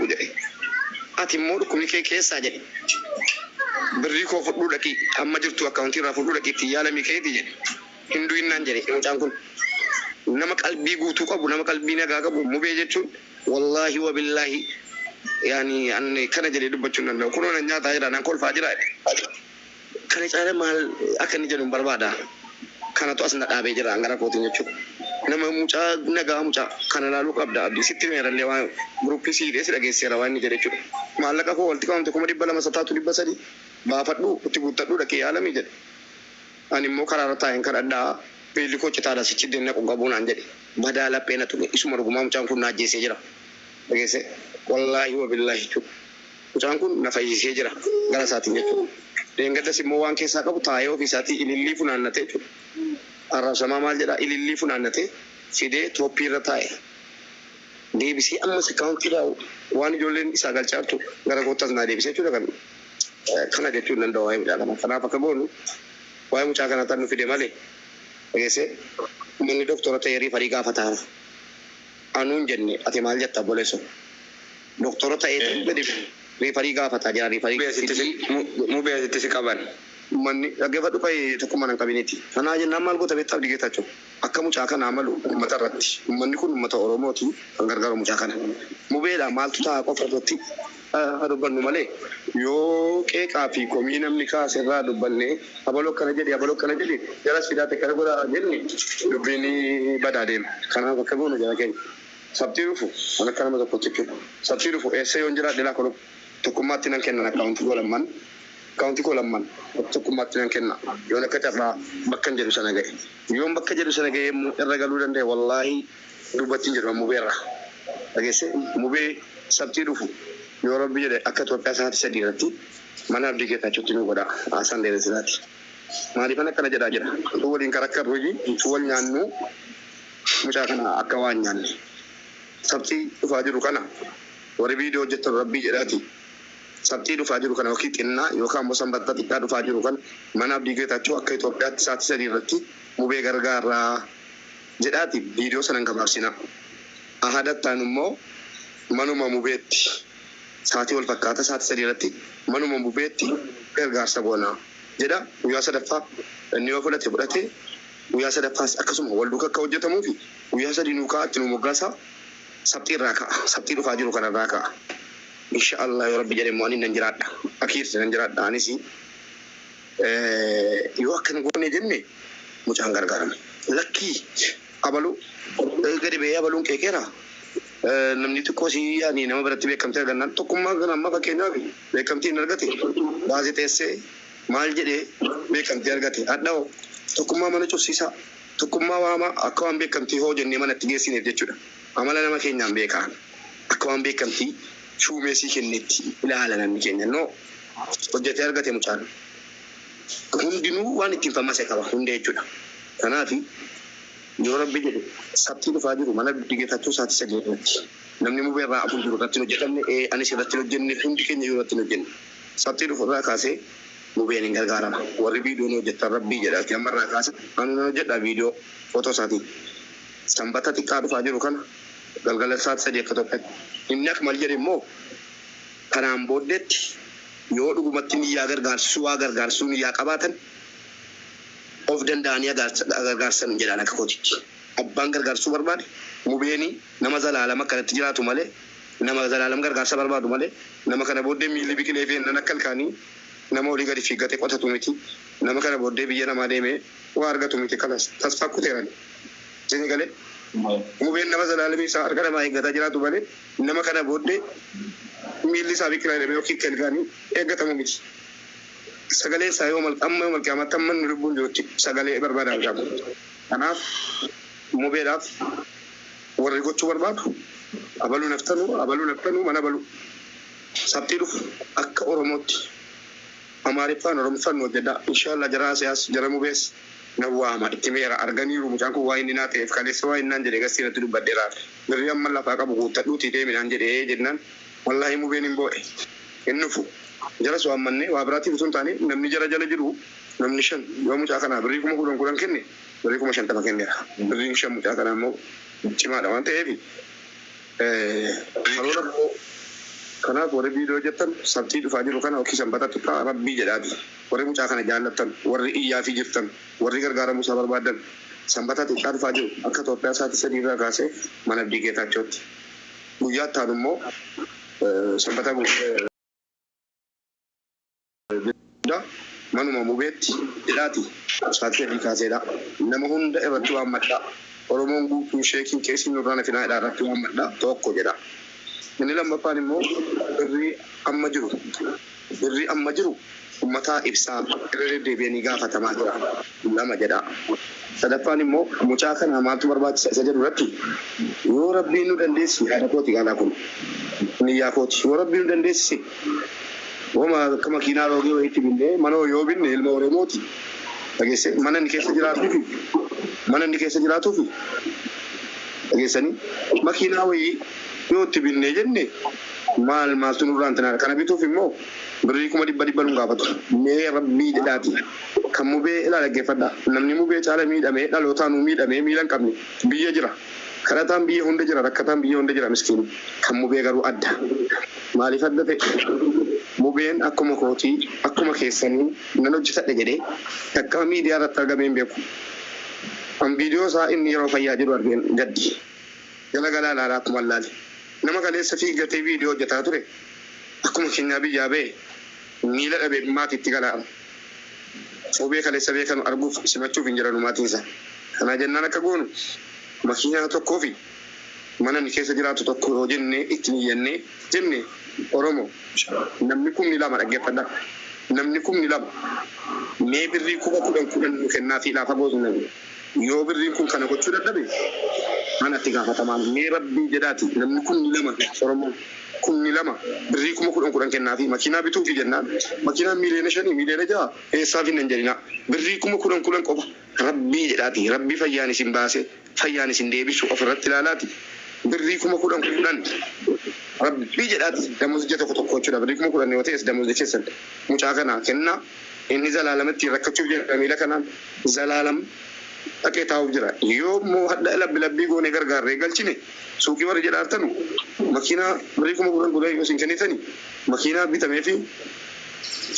gudee ati immoo dhukkubni kee keessaa jedhe birrii koo fudhuu dhaqii amma jirtu akkaawuntii irraa fudhuu dhaqiitti yaalamii keeti jedhe hinduu innaan jedhe mucaan kun nama qalbii guutuu qabu nama qalbii nagaa qabu mubee jechuun wallaahi wa billaahi yaani anne kana jedhe dubbachuun danda'u kunoon nyaataa jira nan kolfaa jira kana caala maal akka inni jedhu barbaada kanatu as na dhaabee jira angara kootiin jechuudha nama mucaa nagaa mucaa kana laaluu qabda abdii sitti meerallee waan guruppii siidee si dhageesseera waan inni jedhe jechuudha maallaqa koo walitti qabamte 200 baafadhu itti guuttadhu dhaqee yaalamii jedhe ani immoo karaarra taa'een kadhadhaa beelli koo citaadha sichi deemnee qabuunaan jedhe badaa laphee na tuqe isuma dhugumaa mucaan kun na ajjeesee jira dhageesse wallaahi wa billaahi jechuudha mucaan kun na fayyisee jira gara isaatiin jechuudha deengaddas immoo waan keessaa qabu taa'ee ofii isaatii ilillii funaannatee jechuudha arrabsamaa maal jedhaa ilillii funaannatee fidee tooppii irra taa'e deebisee ammas akkaawuntiidhaa waan ijoolleen isaa galchaartu gara koottaas naa deebisee jechuudha kana jechuun danda'u waa'ee mucaa kana kanaaf akka goonu waa'ee mucaa kana tan nu fide malee dhageesse manni doktora ta'ee riifarii gaafataa anuun jenne ati maal jetta bolesso doktora ta'ee gadi riifarii gaafataa jira riifarii mubee asitti si qaban manni dhaggeeffadhu kai tokkummaa nan qabineeti kanaa jennaan maal goota beektaa digeetachuu akka mucaa kana amalu uummata irratti uummanni kun uummata Oromooti kan gargaaru mucaa kana mubeedha maaltu ta'a qofa irratti dubbannu malee yoo qeeqaa fi komii namni kaasirraa dubbanne abaloo kana jedhe jaras fidaate kana godha jenne dubbiin badaa deema kanaaf akka goonu jala keenya sabtii dhufu kan akka nama tokkotti jechuudha sabtii dhufu eessa yoon jiraadhe laa koloo tokkummaatti nan kennan akkaawuntii koo lamman tokkummaatti nan kenna yoon akka carraa bakka hin jedhu sana ga'e yoon bakka jedhu sana ga'e irra galuu danda'e wallaahi dubbattiin jedhama mubeerra dhageesse mubee sabtii dhufu yoo rabbi jedhe akka Itoophiyaa sa'aatii 3 irratti mana abdii geetaachuutti nu godha haasaan dheeressaati maaliifan akkana jedhaa jira utuu waliin karakkarru utuu wal nyaannu mucaa kana akka waan nyaanne sabtii dhufaa jiru kana warri viidiyoo hojjettan rabbii jedhaati sabtii dhufaa jiru kana yookiin xinnaa yookaan immoo sanbataa xiqqaa dhufaa jiru kan mana abdii geetaachuu akka Itoophiyaatti sa'aatii 3 irratti mubee gargaaraa jedhaati viidiyoo sanan gabaabsina ahadattaan immoo manuma mubeetti sa'aatii wal fakkaata sa'aatii 3 irratti manuma mubeetti gargaarsa boonaa jedha guyyaa sadaffaa inni yoo fudhate guyyaa sadaffaas akkasuma wal duukaa akka hojjetamuu fi guyyaa 3 nuukaa itti nu moggaasa sabtii irraa ka'a sabtii dhufaa jiru kanarraa ka'a inshallah yoo rabbi jedhe mo'anii nan jiraadha akiirsi nan jiraadha anis yoo akkana goone jenne mucaan gargaarame lakkii abaluu gadi ba'ee abaluun keekeera namni xiqqoo si yaani nama biratti beekamtee argannaan tokkummaa kana amma fakkeenyaaf beekamtii hin argate gaazexeessee maal jedhee beekamtii argate hadhaa'oo tokkummaa mana cufsiisaa tokkummaa waamaa akka waan beekamtii hoo jennee manatti geessineef jechuudha amala nama keenyaan beekaa akka waan beekamtii shuumeesii kennetti ilaala namni keenya noo hojjetee argate mucaan hundinuu waan ittiin fammase qaba hundee jechuudha kanaaf yoo rabbi jedhe sabtii dhufaa jiru mana digeetachuu sa'aatii 3 irratti namni mubeerraa afur jiru irratti hojjetamne anis irratti hojjenne hundi keenya irratti hojjenne sabtii dhufu irraa kaasee mubeen hin gargaarama warri viidiyoon hojjettan rabbii jedhaati ammarraa kaase anu nan hojjedha viidiyoo footoo isaatiin sanbata xiqqaa dhufaa jiru kana galgala sa'aatii 3 akka tokkotti inni akka mal jedhe immoo kanaan booddeetti yoo dhugumatti niyyaa gargaarsuu niyyaa qabaatan of danda'anii gargaarsan jedhaan akka kootitti abbaan gargaarsuu barbaade mubeeni nama zalaalama kanatti jiraatu malee nama zalaalama gargaarsa barbaadu malee nama kana booddee miilli biqilee fi nan akka ilkaanii nama olii gadi fiiggate qotatu miti nama kana booddee biyya namaa deemee waa argatu miti kanas tasfaa kuteeran jeni galee mubeen nama zalaalamii isaa harka namaa eeggataa jiraatu malee nama kana booddee miilli isaa biqilaa deemee yookiin ilkaanii eeggatamu miti sagalee isaa yoo malqaamatti amma nu lubbuun jirutti sagalee barbaadaa argamu kanaaf mubeedhaaf warri gochuu barbaadu abaluu naftanuu mana baluu sabtii dhufu akka Oromootti Amaariffaan Oromoffaan hojjedha inshallah jara siyaas jara mubees nawwaama itti meera arganiiru mucaan kun waa inni naa ta'eef kaleessa waa innaan jedhee gassiirratti dubbadheeraa birrii amma lafaa qabu guuttadhuutii deeminaan jedhee jennaan wallaahi mubeen hin boo'e hin dhufu jara so'ammanne waa biraatiif osoo hin taane namni jara jala jiru namni 5 yoo mucaa kana birrii 10,000 kenne birrii 50 kenneera birrii 5 mucaa kana immoo cimaadha waan ta'eef kanaaf warri viidiyoo jettan sabtii dhufaa jiru kana yookiin sanbatatti rabbii jedhaati. Warri mucaa kana jaallattan, warri iyyaa fi jirtan, warri gargaaramuu isaa barbaadan sanbatatti dhufaa jiru akka Itoophiyaa isaatti sadii irraa kaasee mana Abdii Geetaachooti. Guyyaa itti aanu immoo sanbata manuma mubeetti jedhaati saatii adii kaaseedha. Nama hunda irratti waan madda. Oromoon guutuu sheekiin keessi nurraan finaadhaa irratti waan madda tokko jedha. Inni lammaffaan immoo birrii amma jiru ummataa ibsaa irra deebi'anii gaafatamaa jira. Lama jedha. Sadaffaan immoo mucaa kana maaltu barbaachisa isa jedhu irratti yoo rabbiin nu dandeessi haadha kooti gaalaa kun niyyaa kooti yoo rabbiin nu dandeessi wama akka makiinaa roogee wayiitti binnee manoo yoo binne ilma Oromooti. Dhageesse mana inni keessa jiraatuufi dhageessanii makiinaa wayii yoo itti binnee jenne maaltu nurraan tanaadha. Kana bituuf immoo birrii 100 nu gaafatu. Mee rabbii jedhaati. Kan mubee ilaa dhaggeeffadha. Namni mubee caala miidhamee dhalootaan miidhamee miila hin qabne biyya jira. Kadhataan biyya hunda jira, rakkataan biyya hunda jira miskiin. Kan mubee garuu adda. Maaliif adda ta'e? Mubeen akkuma kootii, akkuma keessanii nan hojjetadha jedhee akka miidiyaa irratti argamee hin beeku. An viidiyoo isaa inni yeroo fayyaa jiru argeen gaddi. Galgalaa laalaa akkuma laale. Nama kaleessa fiiggatee viidiyoo hojjetaa ture. Akkuma keenyaa biyyaa ba'e miila dhabee maatiitti galaa'ama. Mubee kaleessa beekanu arguuf simachuuf hin jiranu maatiinsa. Kana jennaan akka goonu makiinaa tokkoo fi mana inni keessa jiraatu tokko yoo jennee ittiin iyyannee jenne Oromoo namni 12 dhaggeeffadha. Namni 12 mee birrii 10,000 nu kennaa fi laafa gootu namni. Yoo birriin kun kana gochuu dadhabe manatti gaafatamaan mee rabbii jedhaati namni 12 Oromoo 12 birrii 10,000 kennaa fi makiinaa bituuf jennaan makiinaan miliyoona 5 miliyoona 6 eessaaf hin jedhina birrii 10,000 qofa rabbii jedhaati rabbii fayyaan isin baase fayyaan isin deebisu ofirratti ilaalaati birrii 10,000 rabbii jedhaati damuus tokko jechuudha birrii 10,000 yoo ta'es damuus jechuudha mucaa kana kennaa inni zalaalamatti rakkachuuf jedha miila kanaan zalaalam dhaqee taa'uuf jira yoo moo hadda labbii goone gargaarree galchine suuqii warri jedhaartanu makiinaa birrii 10,000 yoo isin kennitani makiinaa bitamee fi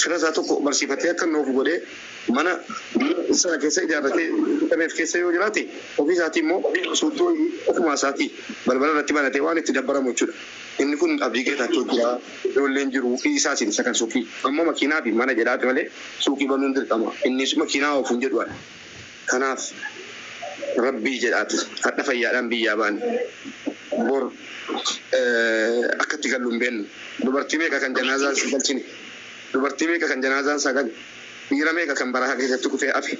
fira isaa tokko barsiifatee akka nuuf godhee mana sana keessa ijaarratee bitameef keessa yoo jiraate ofii isaatii immoo suuqii ofuma isaatii balbala irratti banatee waan itti dabbaramu jechuudha. Inni kun Abdii Geetaachoo jira ijoolleen jiru isaatiin isa kan suuqii ammoo makiinaa fi mana jedhaate malee suuqii banuun dirqama innis makiinaa oofuun jedhuudha. Kanaaf rabbii jedhaati hadha fayyaadhaan biyyaa baane bor akkatti gallu hin beeknu dubartii meeqa kan janaazaan si galchine dubartii meeqa kan janaazaan sagal dhiira meeqa kan barahaa keessatti kufee afe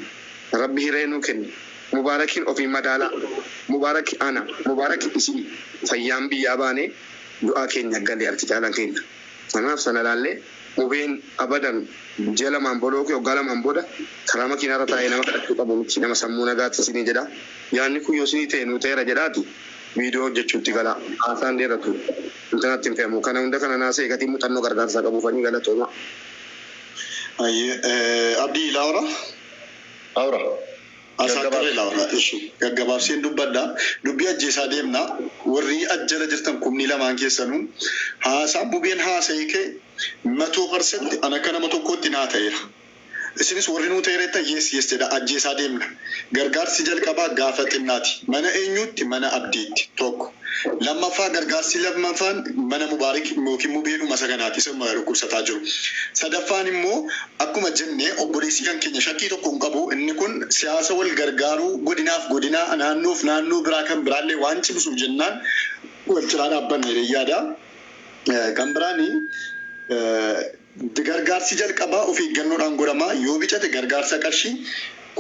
rabbi hireenuu kenne mubaarakiin ofii madaalaa mubaaraki ana mubaaraki isin fayyaan biyyaa baane du'aa keenya galee arti jaalan keenya. Kanaaf sana laallee mubeen abadan jala maamboloo kee hoggaa lamaan booda karaa makiinaa irra taa'ee nama kadhachuu qabu miti nama sammuu nagaatti isinii jedha yaanni kun yoo isinii ta'e nuu ta'eera jedhaati viidiyoo hojjechuutti gala haasaan dheeratu intanatti hin fe'amu kana hunda kana naasee gatii muuxannoo gargaarsaa qabuufanii galatooma. Abdii Laura Asaatiree Laura gaggabaabseen dubbadha dubbii ajjeesaa deemna warri ajjala jirtan 12 keessanuu haasaan mubeen haasa'ee kee 100% ana akka nama tokkootti naa ta'eera. Isinis warri nuu ta'eeretta yes jedha ajjeesaa deemna. Gargaarsi jalqabaa gaafa xinnaati. Mana eenyutti mana abdiitti tokko. Lammaffaa gargaarsi lammaffaan mana mubaarik yookiin mubeedhuma saganaati isa dhukkubsataa jiru. Sadaffaan immoo akkuma jennee obboleessi kan keenya shakkii tokko hin qabu inni kun siyaasa wal gargaaruu godinaaf godinaa naannoof naannoo biraa kan biraallee waan cimsuuf jennaan wal cinaa dhaabbanne yaada. Kan biraani gargaarsi jalqabaa of eeggannoodhaan godhama yoo bicate gargaarsa qarshii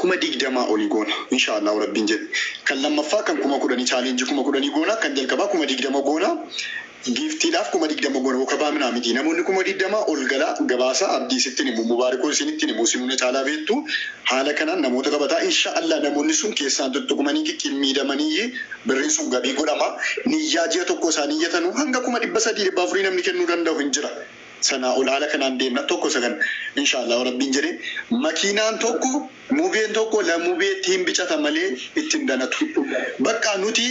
20,000 olii goona inshaallah rabbiin jedhe kan lammaffaa kan 10,000 challenge 10,000 goona kan jalqabaa 20,000 goona giiftiidhaaf 20,000 goona wakabaa minaa miti namoonni 20,000 ol gala gabaasa abdii sittin himu mubaarikoo isinitti himu simuna caalaa beektu haala kanaan namoota qabataa inshaallah namoonni sun keessaan tuttuqumanii qixximmiidhamanii birriin sun gabii godhama niyyaa ji'a tokko isaanii iyyatanu hanga 300,400 namni kennuu danda'u hin jira. sana ulala kanaan deemna tokko sagan inshallah rabbiin jedhe makiinaan tokko mubeen tokko la mubee ittiin bicata malee ittiin danatu bakka nuti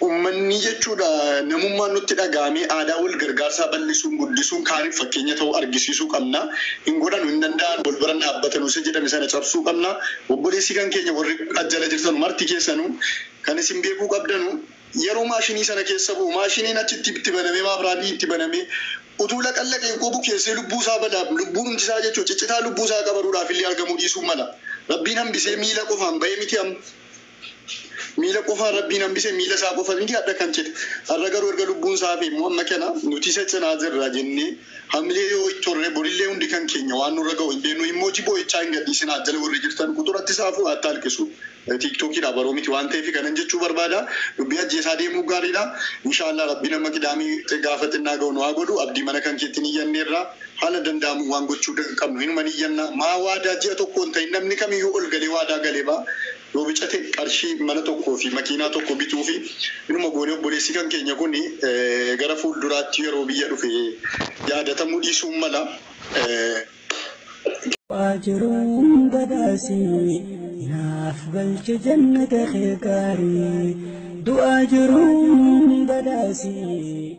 ummanni jechuudha namummaan nutti dhagaamee aadaa wal gargaarsaa bal'isuun guddisuun kaaniif fakkeenya ta'uu argisiisuu qabna hin godhanu hin danda'an wal biran dhaabbatanu isa jedhame sana cabsuu qabna obboleessi kan keenya warri ajjala jirtan marti keessanuu kan isin beekuu qabdanu yeroo maashinii sana keessa bu'u maashiniin achitti itti banamee maabiraadii itti banamee utuu laqallaqee qobu keessee lubbuu isaa badaaf lubbuun hundi isaa jechuun ciccitaa lubbuu isaa qabaruudhaaf illee argamuu dhiisuu mala rabbiin hambisee miila qofaan bahee miti miila qofaan rabbiin hambisee miila isaa qofaan miti adda kan cite har'a garuu erga lubbuun isaa fi immoo amma kana nuti isa cinaa jirra jennee hamilee yoo ittorree borillee hundi kan keenya waan nurra ga'u hin beeknu immoo jiboo'ichaa hin gadhiisin ajjala warri jirtan quxuratti saafuu atta halkisu. TikTokidha baroo miti waan ta'eef kanan jechuu barbaada dubbii ajjeesaa deemuu gaariidha inshallah rabbi nama qidaamii gaafatinaa ga'u nu haa godhu abdii mana kan keetti niyyanneerra haala danda'amu waan gochuu qabnu hinuma niyyanna maa waadaa ji'a tokko hin ta'in namni kamiyyuu ol galee waadaa galee baa yoo bicate qarshii mana tokkoo fi makiinaa tokko bituu fi inuma goonee obboleessi kan keenya kun gara fuulduraatti yeroo biyya dhufe yaadatamuu dhiisuun mala واجرون بداسي ناف بلش جنة خيقاري دو أجرون بداسي